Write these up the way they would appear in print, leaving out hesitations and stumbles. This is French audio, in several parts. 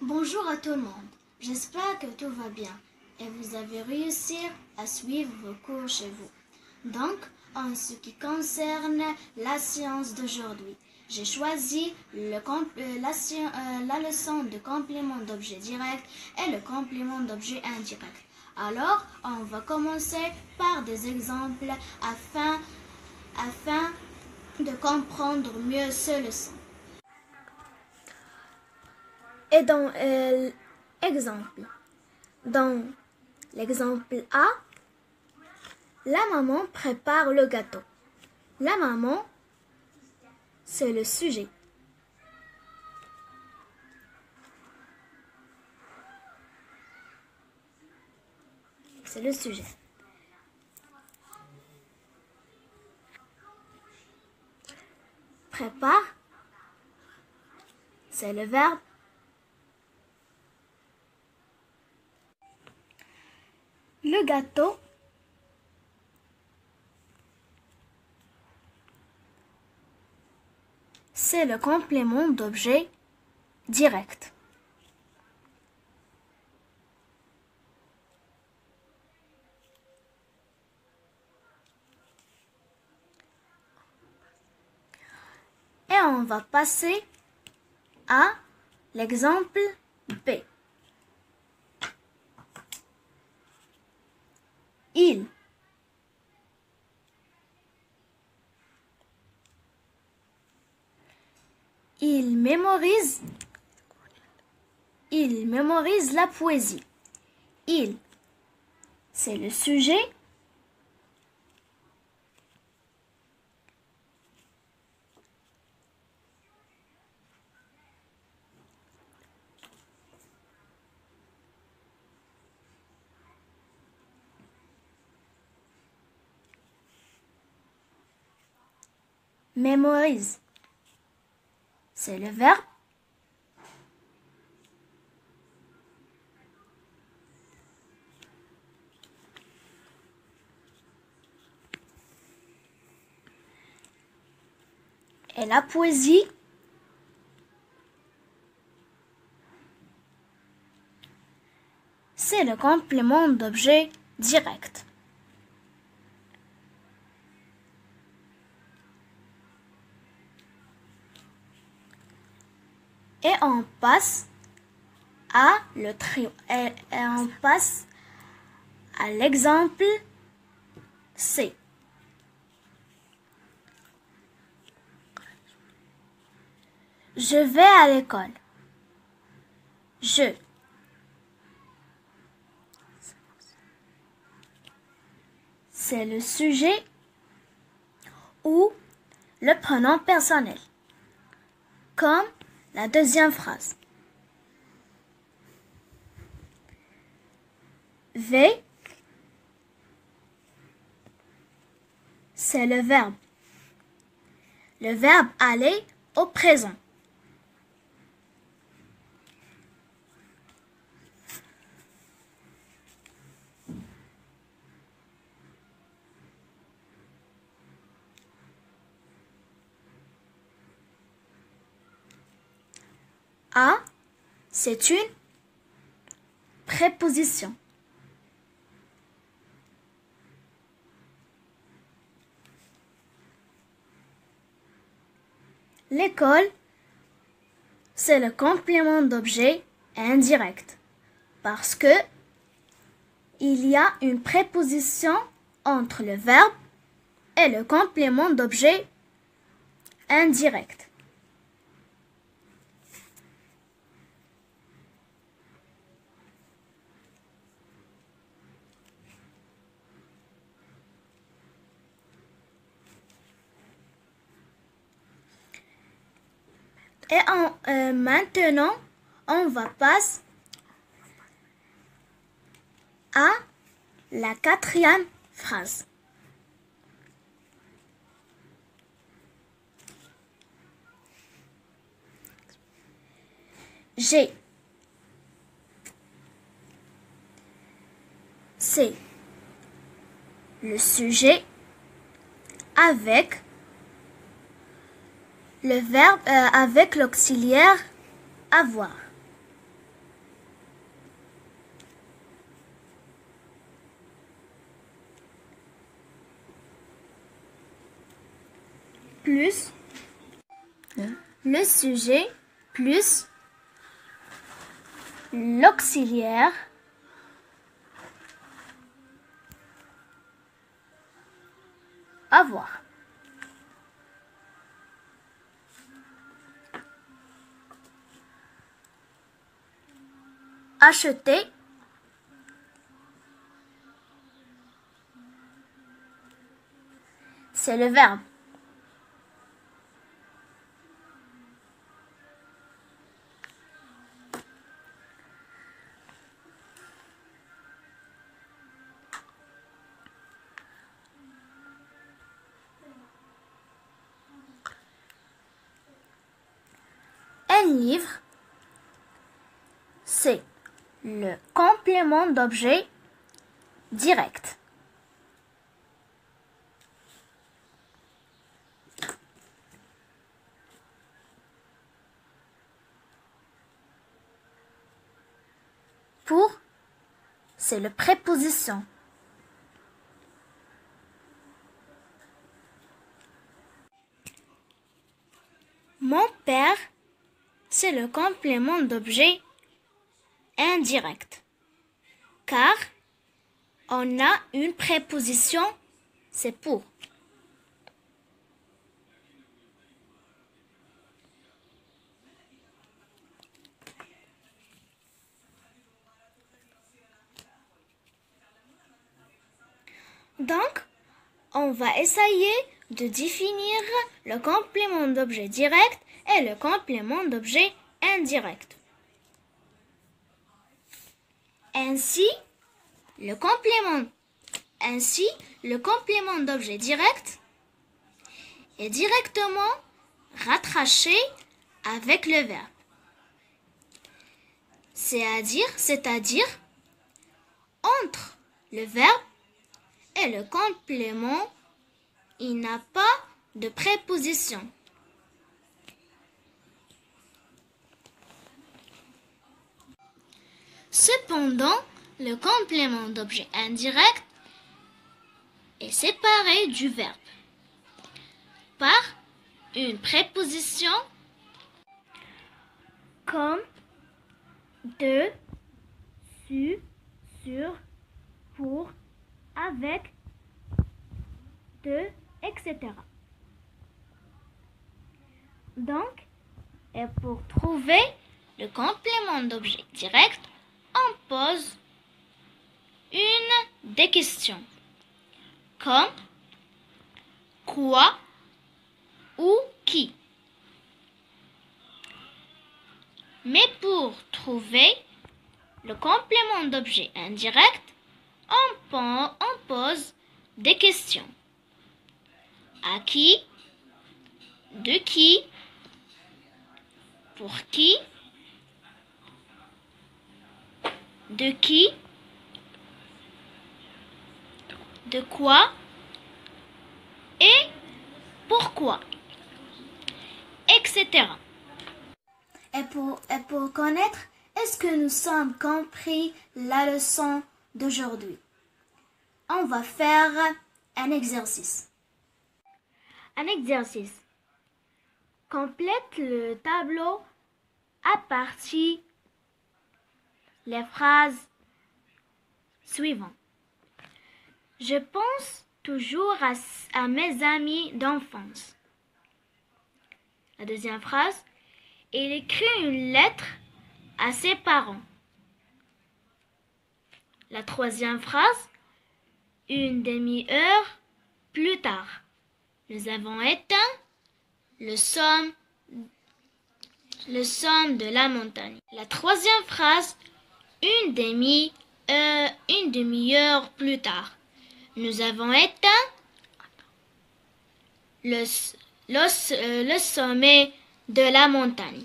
Bonjour à tout le monde, j'espère que tout va bien et vous avez réussi à suivre vos cours chez vous. Donc, en ce qui concerne la science d'aujourd'hui, j'ai choisi la leçon de complément d'objet direct et le complément d'objet indirect. Alors, on va commencer par des exemples afin de comprendre mieux ce leçon. Et dans l'exemple A, la maman prépare le gâteau. La maman, c'est le sujet. C'est le sujet. Prépare, c'est le verbe. Le gâteau, c'est le complément d'objet direct. Et on va passer à l'exemple B. Il mémorise la poésie. Il, c'est le sujet. Mémorise, c'est le verbe. Et la poésie, c'est le complément d'objet direct. Et on passe à l'exemple C. Je vais à l'école. Je. C'est le sujet ou le pronom personnel, comme la deuxième phrase. V, c'est le verbe. Le verbe aller au présent. A, c'est une préposition. L'école, c'est le complément d'objet indirect parce que il y a une préposition entre le verbe et le complément d'objet indirect. Et maintenant, on va passer à la quatrième phrase. J'ai. C'est le sujet avec le verbe avec l'auxiliaire avoir. plus le sujet plus l'auxiliaire avoir. Acheter, c'est le verbe. Un livre, c'est le complément d'objet direct. Pour, c'est le préposition. Mon père, c'est le complément d'objet indirect. Car on a une préposition, c'est pour. Donc, on va essayer de définir le complément d'objet direct et le complément d'objet indirect. Ainsi, le complément d'objet direct est directement rattaché avec le verbe. C'est-à-dire entre le verbe et le complément, il n'a pas de préposition. Cependant, le complément d'objet indirect est séparé du verbe par une préposition comme de, su, sur, pour, avec, de, etc. Donc, et pour trouver le complément d'objet direct, on pose des questions comme quoi ou qui. Mais pour trouver le complément d'objet indirect, on pose des questions. À qui? De qui? Pour qui? De qui? De quoi? Et pourquoi? Etc. Et pour connaître, est-ce que nous sommes compris la leçon d'aujourd'hui? On va faire un exercice. Un exercice. Complète le tableau à partir les phrases suivantes. Je pense toujours à mes amis d'enfance. La deuxième phrase. Il écrit une lettre à ses parents. La troisième phrase. Une demi-heure plus tard. Nous avons éteint le somme de la montagne. La troisième phrase. Une demi-heure plus tard. Nous avons éteint le sommet de la montagne.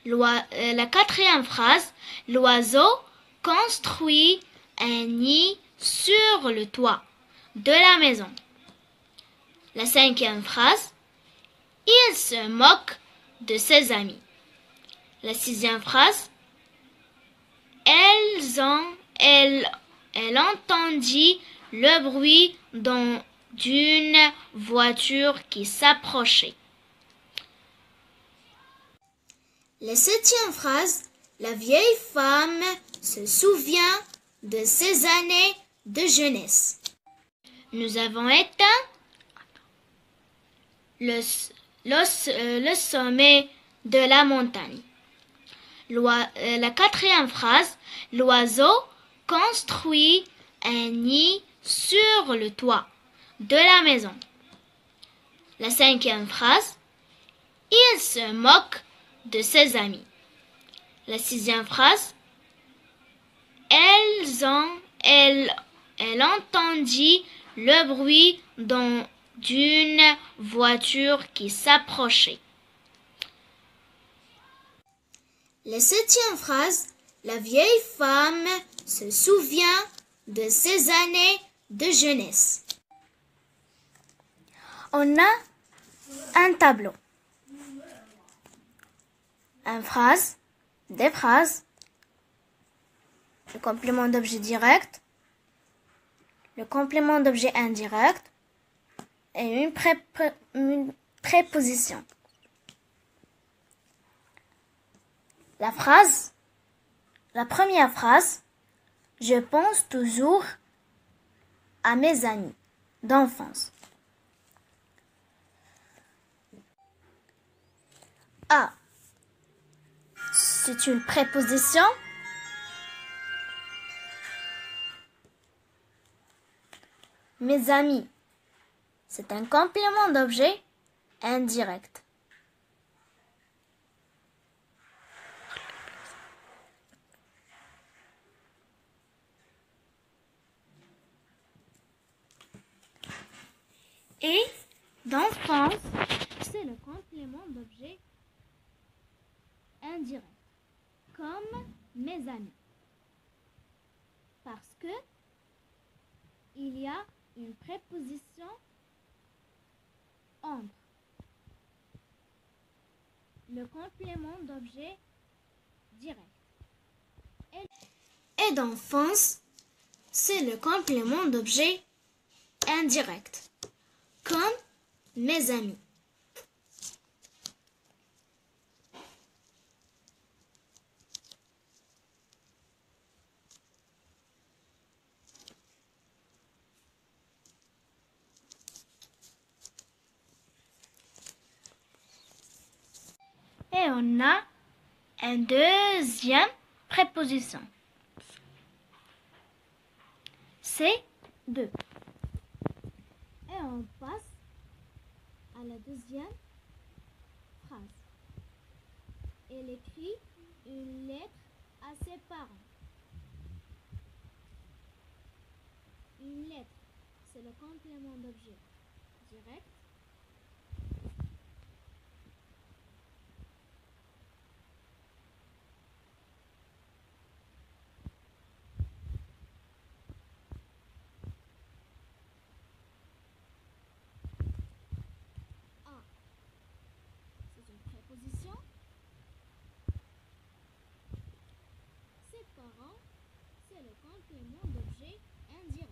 La quatrième phrase. L'oiseau construit un nid sur le toit de la maison. La cinquième phrase. Il se moque de ses amis. La sixième phrase. Elle entendit le bruit dans d'une voiture qui s'approchait. La septième phrase, la vieille femme se souvient de ses années de jeunesse. Nous avons éteint le sommet de la montagne. La quatrième phrase, l'oiseau construit un nid sur le toit de la maison. La cinquième phrase, il se moque de ses amis. La sixième phrase, elle entendit le bruit d'une voiture qui s'approchait. La septième phrase, la vieille femme se souvient de ses années de jeunesse. On a un tableau. Des phrases, le complément d'objet direct, le complément d'objet indirect et une préposition. La première phrase, je pense toujours à mes amis d'enfance. A, c'est une préposition. Mes amis, c'est un complément d'objet indirect. Et d'enfance, c'est le complément d'objet indirect, comme mes amis. Parce que il y a une préposition entre le complément d'objet direct. Et d'enfance, c'est le complément d'objet indirect, comme mes amis. Et on a une deuxième préposition. C'est de. Et on passe à la deuxième phrase. Elle écrit une lettre à ses parents. Une lettre, c'est le complément d'objet direct. Préposition. Ses parents, c'est le complément d'objet indirect.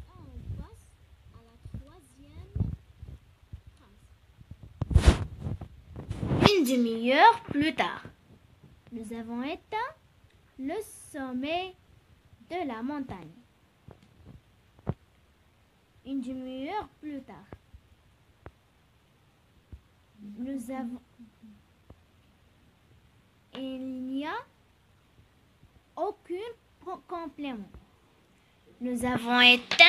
On passe à la troisième phrase. Une demi-heure plus tard. Nous avons éteint le sommet de la montagne. Une demi-heure plus tard. Il n'y a aucun complément. Nous avons atteint,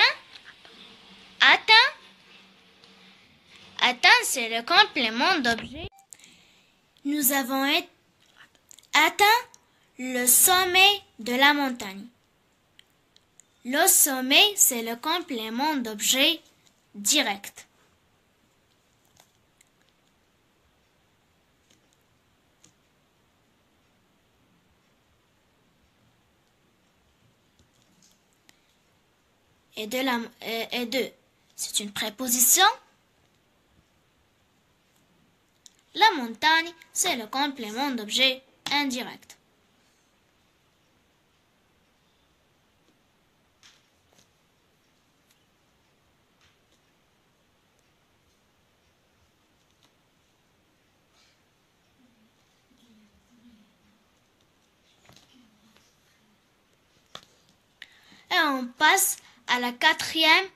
c'est le complément d'objet. Nous avons atteint le sommet de la montagne. Le sommet, c'est le complément d'objet direct. Et de, c'est une préposition. La montagne, c'est le complément d'objet indirect. Et on passe à la 4e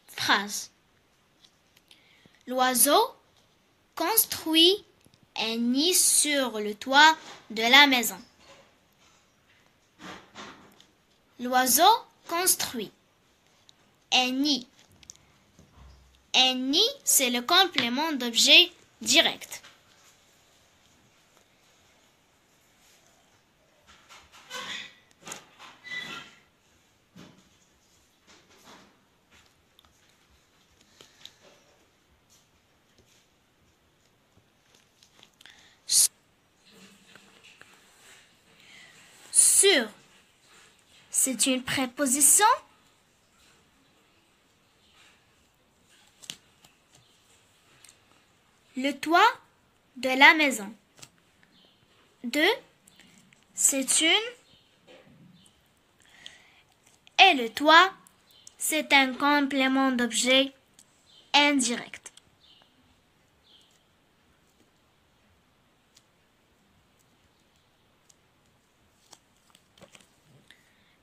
phrase. L'oiseau construit un nid sur le toit de la maison. L'oiseau construit un nid. Un nid, c'est le complément d'objet direct. Sur, c'est une préposition. Le toit de la maison. 2, c'est une. Et le toit, c'est un complément d'objet indirect.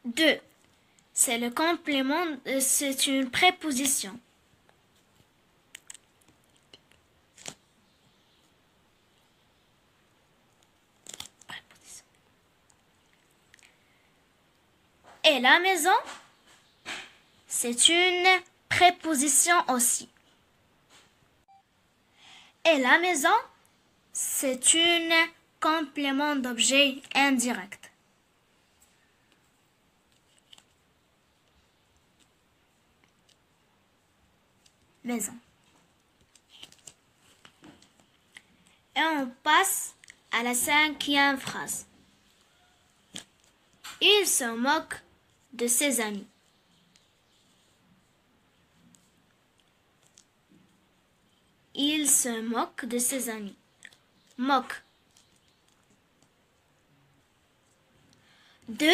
Deux, c'est le complément, c'est une préposition. Et la maison, c'est une préposition aussi. Et la maison, c'est un complément d'objet indirect. Maison. Et on passe à la 5e phrase. Il se moque de ses amis. Il se moque de ses amis. Moque. 2,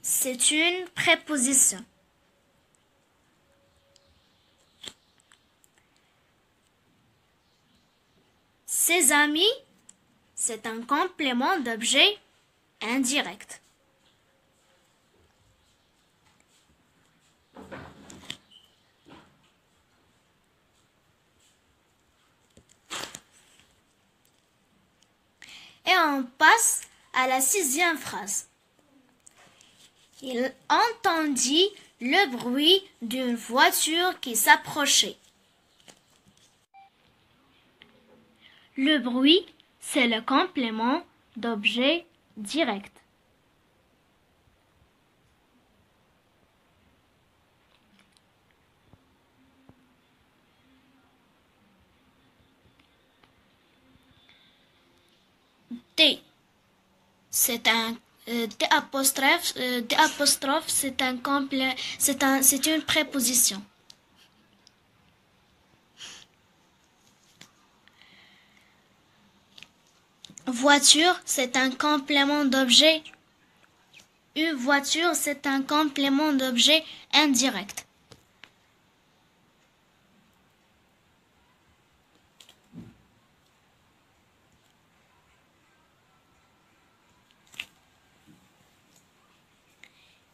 c'est une préposition. Ses amis, c'est un complément d'objet indirect. Et on passe à la 6e phrase. Il entendit le bruit d'une voiture qui s'approchait. Le bruit, c'est le complément d'objet direct. D, c'est un D apostrophe, c'est un c'est une préposition. Voiture, c'est un complément d'objet. Une voiture, c'est un complément d'objet indirect.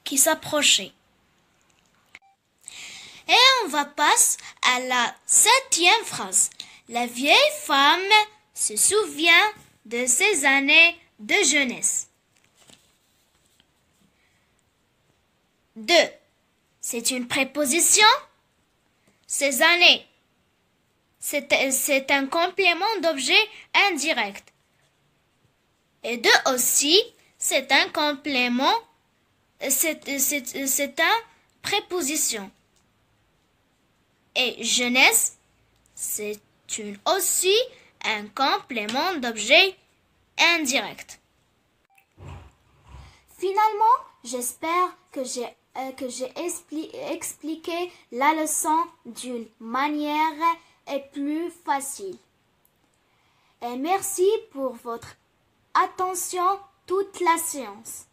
Qui s'approchait. Et on va passer à la 7e phrase. La vieille femme se souvient de ses années de jeunesse. 2, c'est une préposition. Ces années, c'est un complément d'objet indirect. Et 2 aussi, c'est un complément, c'est un préposition. Et jeunesse, c'est aussi un complément d'objet indirect. Finalement, j'espère que j'ai expliqué la leçon d'une manière plus facile. et merci pour votre attention toute la séance.